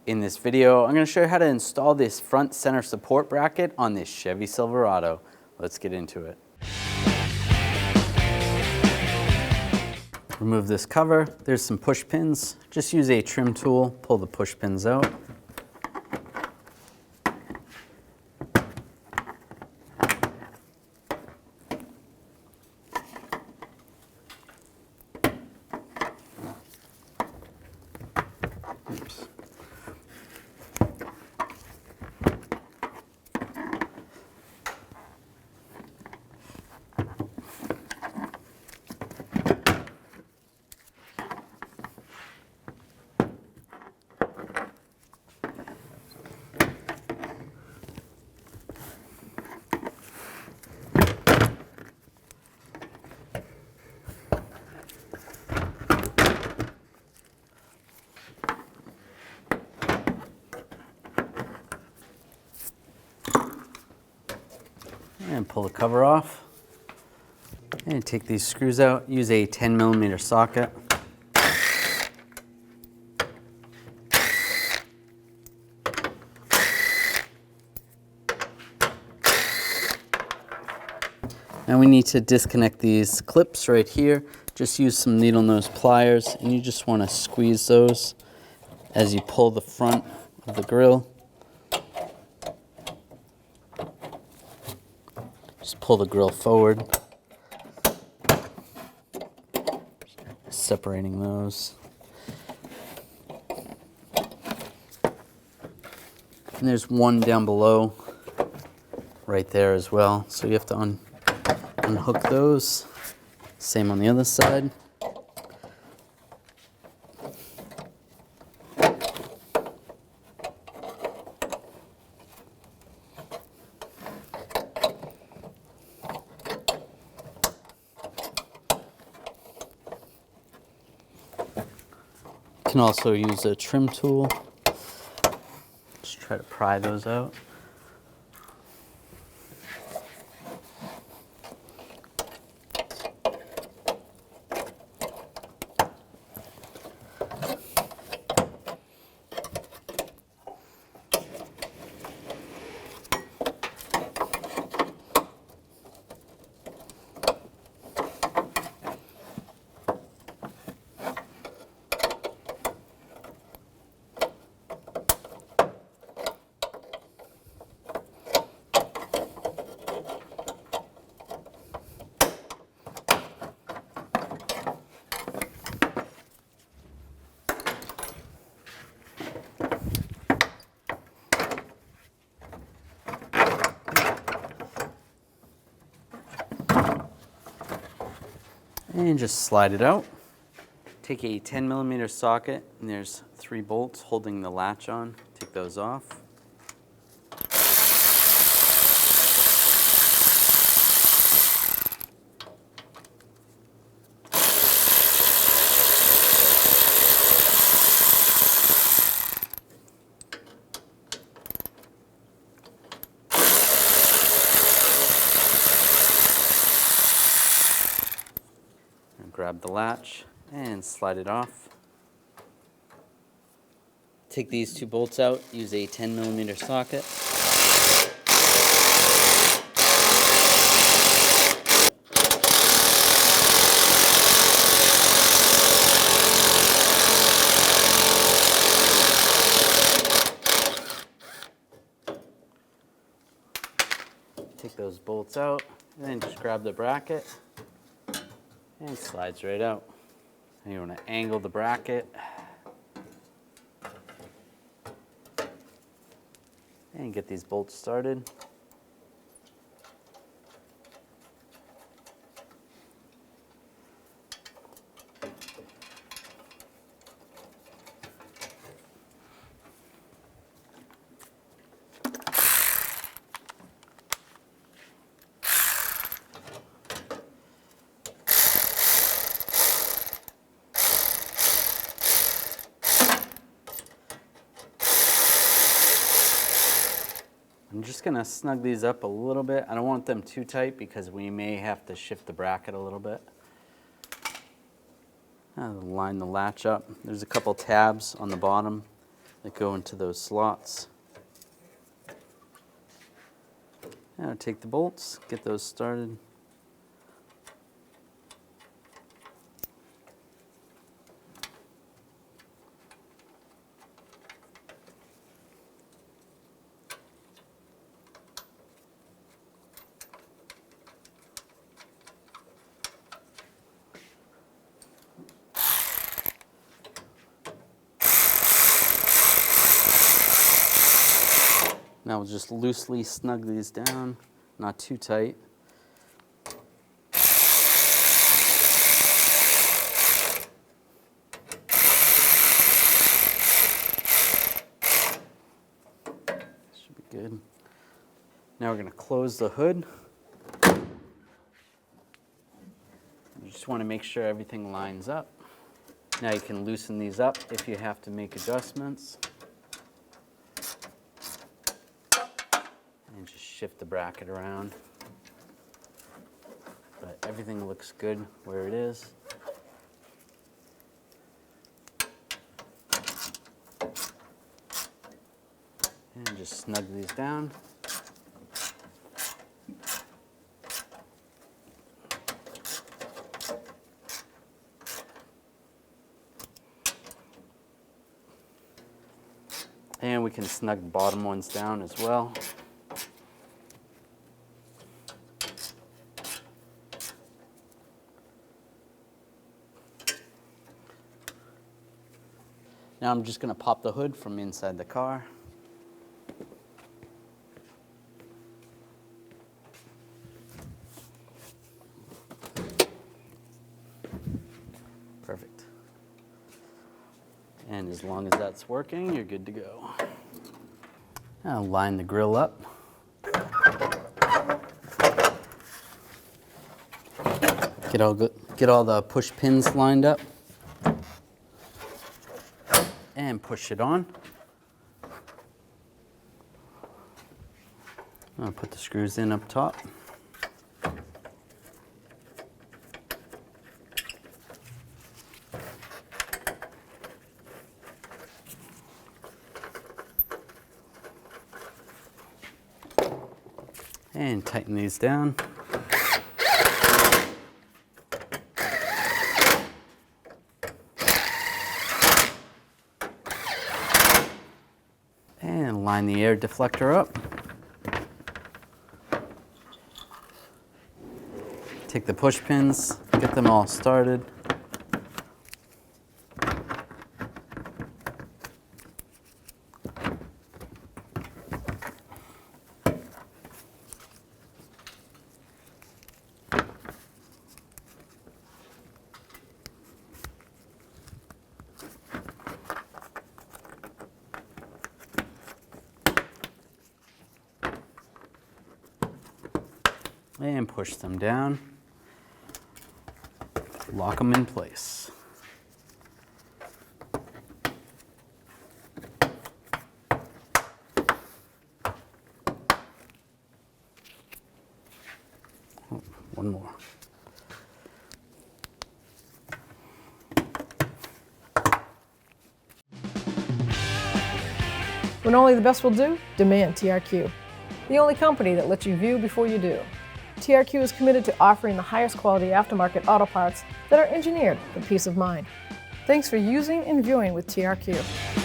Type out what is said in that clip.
In this video, I'm going to show you how to install this front center support bracket on this Chevy Silverado. Let's get into it. Remove this cover. There's some push pins. Just use a trim tool, pull the push pins out. Oops. And pull the cover off. And take these screws out. Use a 10mm socket. Now we need to disconnect these clips right here. Just use some needle nose pliers, and you just want to squeeze those as you pull the front of the grill. Just pull the grill forward, separating those. And there's one down below right there as well. So you have to unhook those. Same on the other side. You can also use a trim tool. Just try to pry those out. And just slide it out. Take a 10mm socket, and there's 3 bolts holding the latch on. Take those off. Grab the latch and slide it off. Take these 2 bolts out, use a 10mm socket. Take those bolts out and then just grab the bracket. And it slides right out. And you want to angle the bracket and get these bolts started. I'm just going to snug these up a little bit. I don't want them too tight because we may have to shift the bracket a little bit. Line the latch up. There's a couple tabs on the bottom that go into those slots. Now take the bolts, get those started. Now we'll just loosely snug these down, not too tight. Should be good. Now we're going to close the hood. You just want to make sure everything lines up. Now you can loosen these up if you have to make adjustments. And just shift the bracket around. But everything looks good where it is. And just snug these down. And we can snug the bottom ones down as well. Now I'm just going to pop the hood from inside the car. Perfect. And as long as that's working, you're good to go. Now line the grill up. Get all the push pins lined up. And push it on. I'll put the screws in up top. And tighten these down. And line the air deflector up. Take the push pins, get them all started. And push them down, lock them in place. Oh, one more. When only the best will do, demand TRQ. The only company that lets you view before you do. TRQ is committed to offering the highest quality aftermarket auto parts that are engineered for peace of mind. Thanks for using and viewing with TRQ.